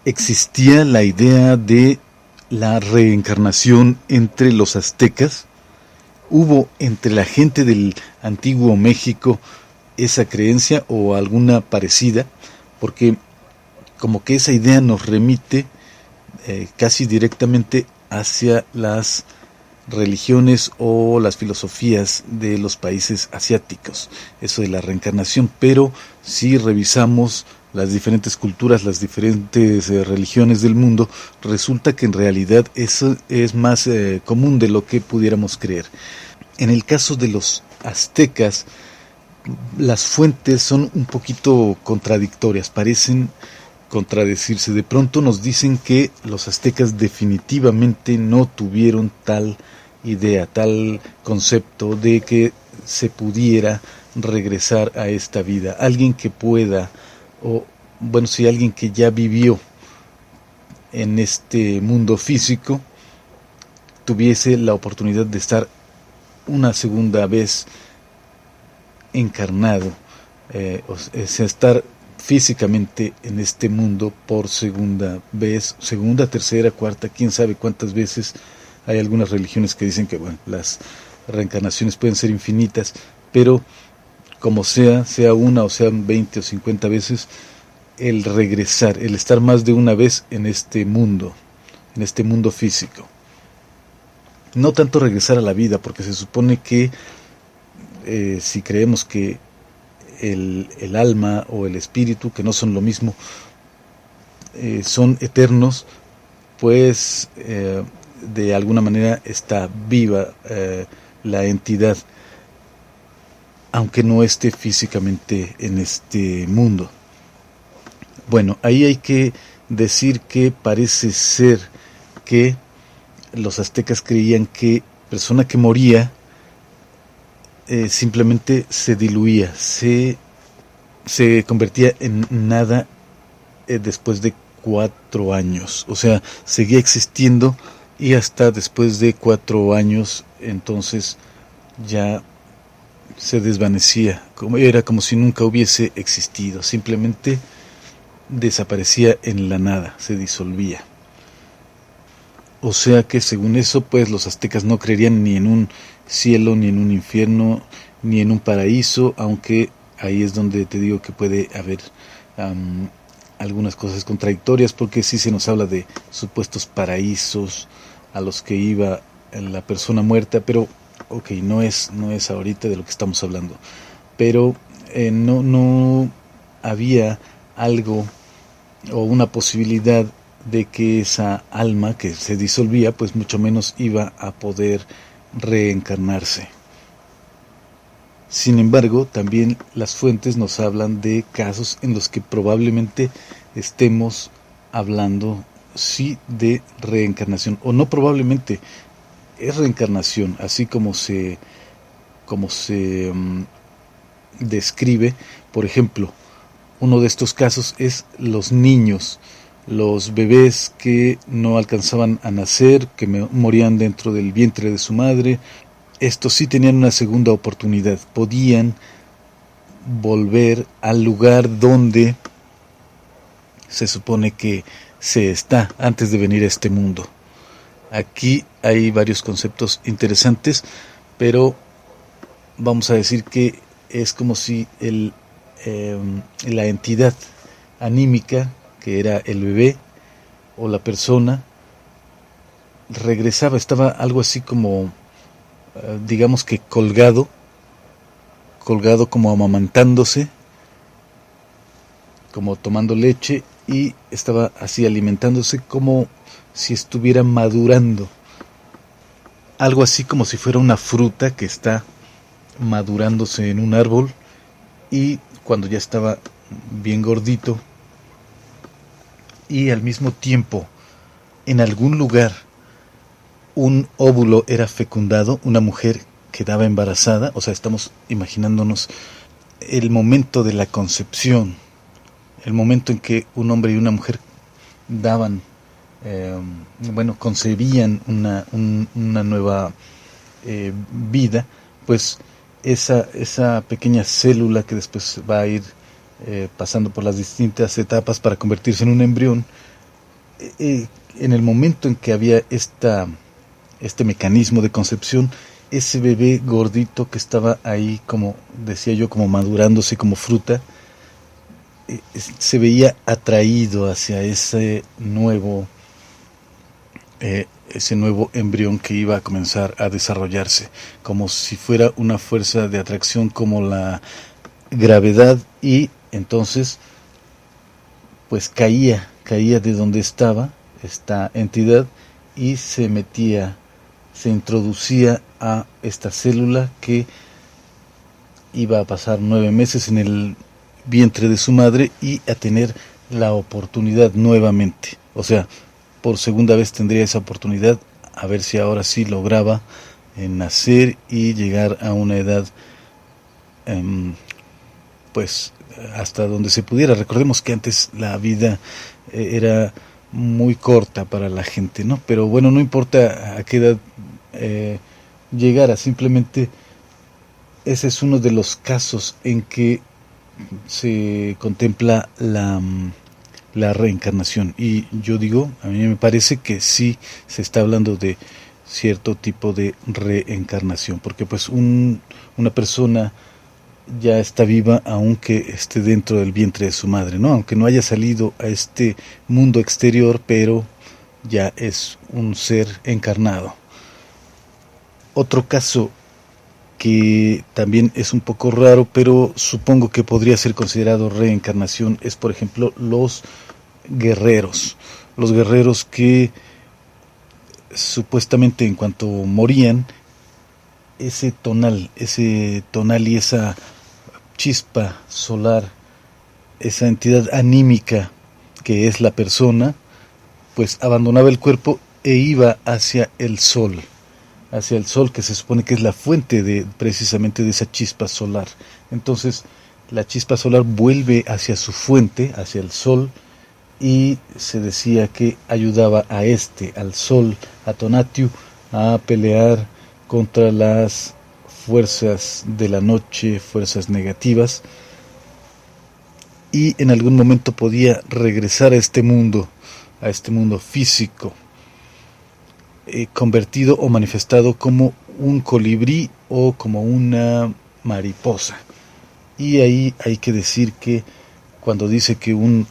existía la idea de la reencarnación entre los aztecas. ¿Hubo entre la gente del antiguo México esa creencia o alguna parecida? Porque como que esa idea nos remite casi directamente hacia las religiones o las filosofías de los países asiáticos, eso de la reencarnación. Pero si revisamos las diferentes culturas, las diferentes religiones del mundo, resulta que en realidad eso es más común de lo que pudiéramos creer. En el caso de los aztecas, las fuentes son un poquito contradictorias, parecen contradecirse. De pronto nos dicen que los aztecas definitivamente no tuvieron tal idea, tal concepto de que se pudiera regresar a esta vida. Alguien que pueda, o bueno, si alguien que ya vivió en este mundo físico, tuviese la oportunidad de estar una segunda vez encarnado, o sea, estar físicamente en este mundo por segunda vez, segunda, tercera, cuarta, quién sabe cuántas veces. Hay algunas religiones que dicen que bueno, las reencarnaciones pueden ser infinitas, pero como sea, sea una o sean 20 o 50 veces, el regresar, el estar más de una vez en este mundo físico. No tanto regresar a la vida, porque se supone que si creemos que el alma o el espíritu, que no son lo mismo, son eternos, pues de alguna manera está viva la entidad, aunque no esté físicamente en este mundo. Bueno, ahí hay que decir que parece ser que los aztecas creían que persona que moría simplemente se diluía, se convertía en nada después de 4 años, o sea, seguía existiendo y hasta después de 4 años entonces ya se desvanecía, era como si nunca hubiese existido, simplemente desaparecía en la nada, se disolvía. O sea que según eso, pues los aztecas no creerían ni en un cielo, ni en un infierno, ni en un paraíso, aunque ahí es donde te digo que puede haber algunas cosas contradictorias, porque sí se nos habla de supuestos paraísos a los que iba la persona muerta, pero ok, no es ahorita de lo que estamos hablando. Pero no había algo o una posibilidad de que esa alma que se disolvía, pues mucho menos iba a poder reencarnarse. Sin embargo, también las fuentes nos hablan de casos en los que probablemente estemos hablando sí de reencarnación, o no probablemente, es reencarnación, así como se describe. Por ejemplo, uno de estos casos es los niños, los bebés que no alcanzaban a nacer, que morían dentro del vientre de su madre. Estos sí tenían una segunda oportunidad, podían volver al lugar donde se supone que se está antes de venir a este mundo. Aquí hay varios conceptos interesantes, pero vamos a decir que es como si la entidad anímica, que era el bebé o la persona, regresaba, estaba algo así como, digamos que colgado como amamantándose, como tomando leche, y estaba así alimentándose como si estuviera madurando, algo así como si fuera una fruta que está madurándose en un árbol, y cuando ya estaba bien gordito y al mismo tiempo en algún lugar un óvulo era fecundado, una mujer quedaba embarazada, o sea, estamos imaginándonos el momento de la concepción, el momento en que un hombre y una mujer daban, concebían una nueva vida, pues esa pequeña célula que después va a ir pasando por las distintas etapas para convertirse en un embrión, en el momento en que había este mecanismo de concepción, ese bebé gordito que estaba ahí, como decía yo, como madurándose como fruta, se veía atraído hacia ese nuevo embrión que iba a comenzar a desarrollarse, como si fuera una fuerza de atracción como la gravedad, y entonces pues caía de donde estaba esta entidad y se introducía a esta célula que iba a pasar 9 meses en el vientre de su madre y a tener la oportunidad nuevamente. O sea, por segunda vez tendría esa oportunidad, a ver si ahora sí lograba nacer y llegar a una edad, pues hasta donde se pudiera. Recordemos que antes la vida era muy corta para la gente, ¿no? Pero bueno, no importa a qué edad llegara, simplemente ese es uno de los casos en que se contempla la reencarnación. Y yo digo, a mí me parece que sí se está hablando de cierto tipo de reencarnación, porque pues una persona ya está viva aunque esté dentro del vientre de su madre, ¿no? Aunque no haya salido a este mundo exterior, pero ya es un ser encarnado. Otro caso que también es un poco raro, pero supongo que podría ser considerado reencarnación, es por ejemplo los guerreros. Los guerreros que supuestamente en cuanto morían, ese tonal y esa chispa solar, esa entidad anímica que es la persona, pues abandonaba el cuerpo e iba hacia el sol que se supone que es la fuente de precisamente de esa chispa solar. Entonces la chispa solar vuelve hacia su fuente, hacia el sol, y se decía que ayudaba al sol, a Tonatiuh, a pelear contra las fuerzas de la noche, fuerzas negativas, y en algún momento podía regresar a este mundo físico, convertido o manifestado como un colibrí o como una mariposa. Y ahí hay que decir que cuando dice que un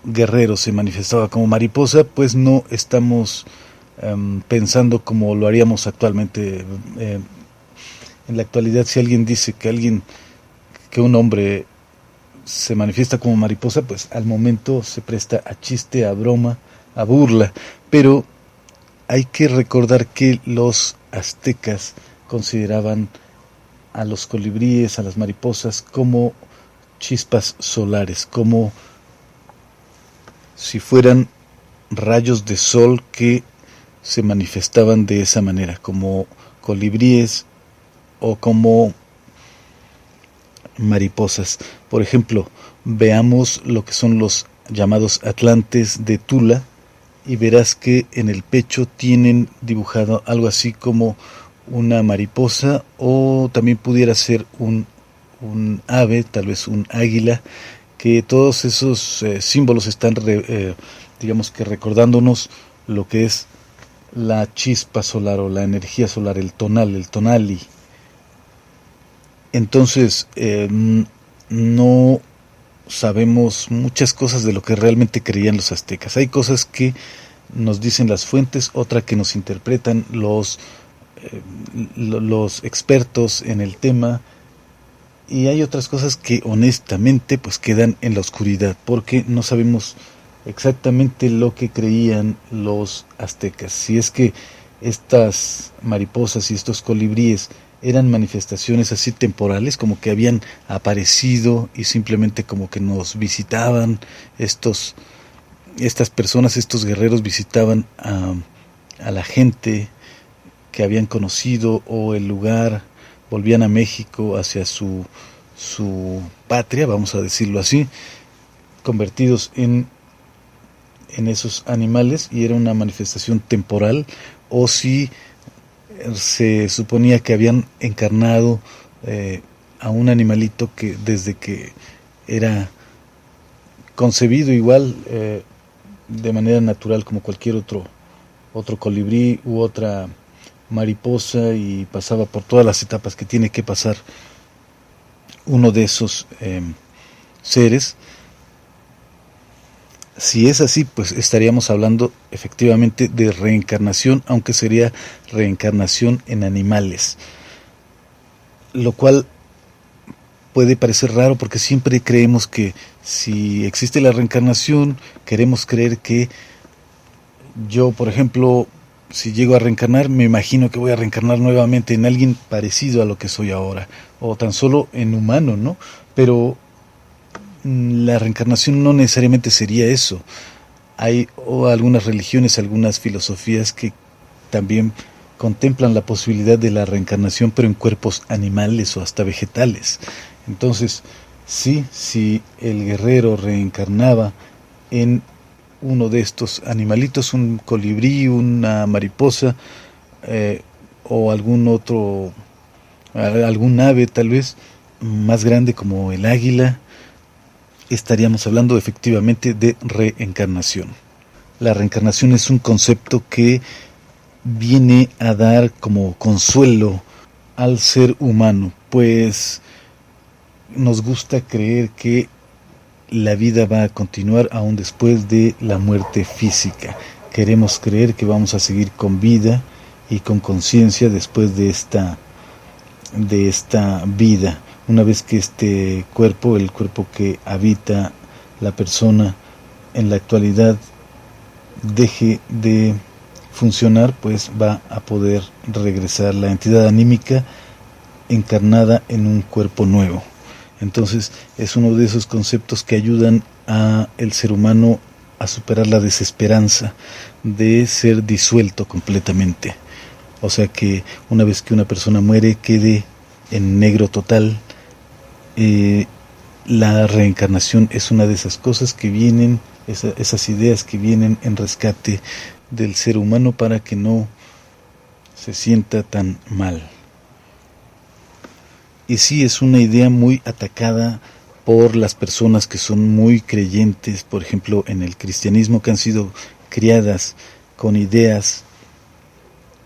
guerrero se manifestaba como mariposa, pues no estamos pensando como lo haríamos actualmente. En la actualidad, si alguien dice que un hombre se manifiesta como mariposa, pues al momento se presta a chiste, a broma, a burla. Pero hay que recordar que los aztecas consideraban a los colibríes, a las mariposas, como chispas solares, como si fueran rayos de sol que se manifestaban de esa manera, como colibríes o como mariposas. Por ejemplo, veamos lo que son los llamados atlantes de Tula, y verás que en el pecho tienen dibujado algo así como una mariposa, o también pudiera ser un ave, tal vez un águila, que todos esos símbolos están digamos que recordándonos lo que es la chispa solar o la energía solar, el tonali. Entonces no sabemos muchas cosas de lo que realmente creían los aztecas. Hay cosas que nos dicen las fuentes, otra que nos interpretan los expertos en el tema, y hay otras cosas que honestamente pues quedan en la oscuridad, porque no sabemos exactamente lo que creían los aztecas. Si es que estas mariposas y estos colibríes eran manifestaciones así temporales, como que habían aparecido y simplemente como que nos visitaban, estas personas, estos guerreros visitaban a la gente que habían conocido, o el lugar, volvían a México hacia su patria, vamos a decirlo así, convertidos en esos animales, y era una manifestación temporal, o si se suponía que habían encarnado a un animalito que desde que era concebido igual de manera natural como cualquier otro colibrí u otra mariposa, y pasaba por todas las etapas que tiene que pasar uno de esos seres. Si es así, pues estaríamos hablando efectivamente de reencarnación, aunque sería reencarnación en animales, lo cual puede parecer raro porque siempre creemos que si existe la reencarnación, queremos creer que yo, por ejemplo, si llego a reencarnar, me imagino que voy a reencarnar nuevamente en alguien parecido a lo que soy ahora, o tan solo en humano, ¿no? Pero la reencarnación no necesariamente sería eso. Hay algunas religiones, algunas filosofías que también contemplan la posibilidad de la reencarnación, pero en cuerpos animales o hasta vegetales. Entonces, sí, si el guerrero reencarnaba en uno de estos animalitos, un colibrí, una mariposa, o algún ave tal vez más grande como el águila, estaríamos hablando efectivamente de reencarnación. La reencarnación es un concepto que viene a dar como consuelo al ser humano, pues nos gusta creer que la vida va a continuar aún después de la muerte física. Queremos creer que vamos a seguir con vida y con conciencia después de esta vida. Una vez que este cuerpo, el cuerpo que habita la persona en la actualidad, deje de funcionar, pues va a poder regresar la entidad anímica encarnada en un cuerpo nuevo. Entonces es uno de esos conceptos que ayudan a el ser humano a superar la desesperanza de ser disuelto completamente. O sea que una vez que una persona muere, quede en negro total. La reencarnación es una de esas cosas que vienen, esas ideas que vienen en rescate del ser humano para que no se sienta tan mal. Y sí, es una idea muy atacada por las personas que son muy creyentes, por ejemplo, en el cristianismo, que han sido criadas con ideas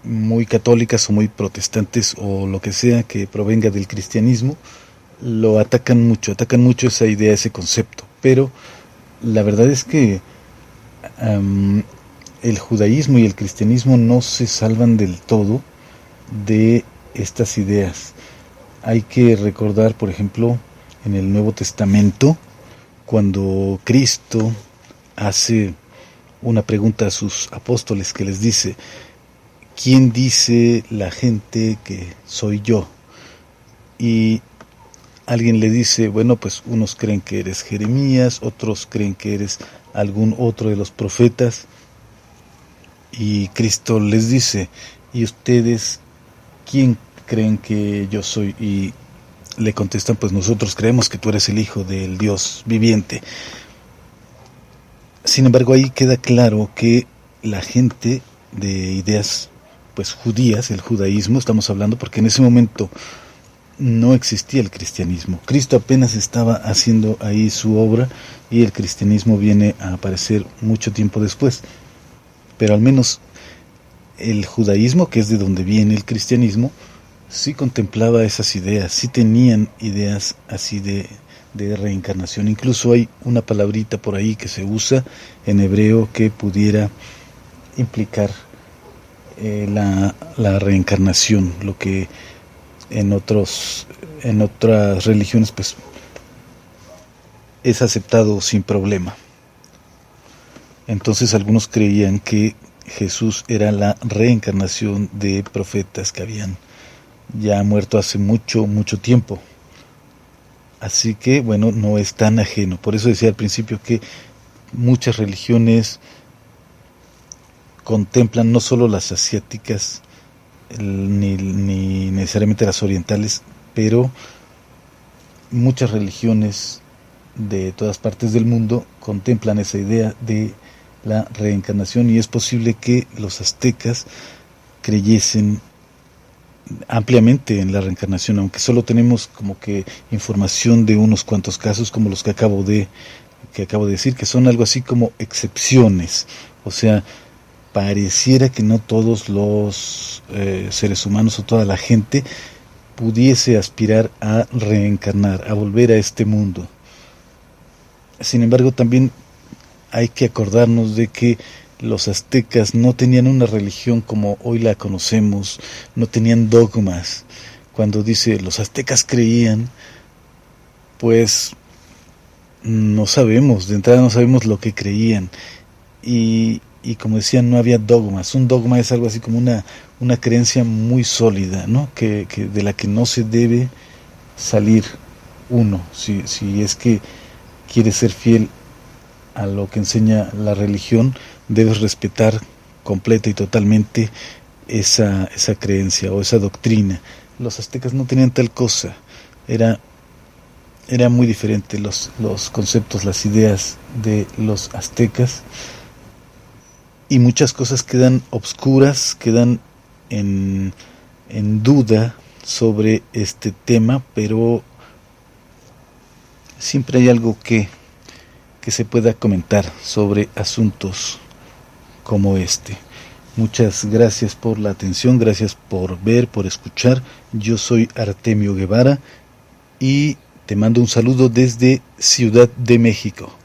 muy católicas o muy protestantes o lo que sea que provenga del cristianismo. Lo atacan mucho esa idea, ese concepto. Pero la verdad es que el judaísmo y el cristianismo no se salvan del todo de estas ideas. Hay que recordar, por ejemplo, en el Nuevo Testamento, cuando Cristo hace una pregunta a sus apóstoles que les dice: ¿quién dice la gente que soy yo? Y alguien le dice, bueno, pues unos creen que eres Jeremías, otros creen que eres algún otro de los profetas. Y Cristo les dice, ¿y ustedes quién creen que yo soy? Y le contestan, pues nosotros creemos que tú eres el Hijo del Dios viviente. Sin embargo, ahí queda claro que la gente de ideas pues judías, el judaísmo estamos hablando, porque en ese momento no existía el cristianismo. Cristo apenas estaba haciendo ahí su obra y el cristianismo viene a aparecer mucho tiempo después. Pero al menos el judaísmo, que es de donde viene el cristianismo, sí contemplaba esas ideas, sí tenían ideas así de reencarnación. Incluso hay una palabrita por ahí que se usa en hebreo que pudiera implicar la reencarnación, lo que en otras religiones pues es aceptado sin problema. Entonces algunos creían que Jesús era la reencarnación de profetas que habían ya muerto hace mucho tiempo. Así que bueno, no es tan ajeno. Por eso decía al principio que muchas religiones contemplan, no solo las asiáticas ni necesariamente las orientales, pero muchas religiones de todas partes del mundo contemplan esa idea de la reencarnación, y es posible que los aztecas creyesen ampliamente en la reencarnación, aunque solo tenemos como que información de unos cuantos casos como los que acabo de que acabo de decir, que son algo así como excepciones. O sea, pareciera que no todos los seres humanos o toda la gente pudiese aspirar a reencarnar, a volver a este mundo. Sin embargo, también hay que acordarnos de que los aztecas no tenían una religión como hoy la conocemos, no tenían dogmas. Cuando dice los aztecas creían, pues no sabemos, de entrada no sabemos lo que creían. Y como decía, no había dogmas. Un dogma es algo así como una creencia muy sólida, ¿no? Que de la que no se debe salir uno, si es que quiere ser fiel a lo que enseña la religión, debes respetar completa y totalmente esa creencia o esa doctrina. Los aztecas no tenían tal cosa, era muy diferente los conceptos, las ideas de los aztecas, y muchas cosas quedan obscuras, quedan en duda sobre este tema, pero siempre hay algo que se pueda comentar sobre asuntos como este. Muchas gracias por la atención, gracias por ver, por escuchar. Yo soy Artemio Guevara y te mando un saludo desde Ciudad de México.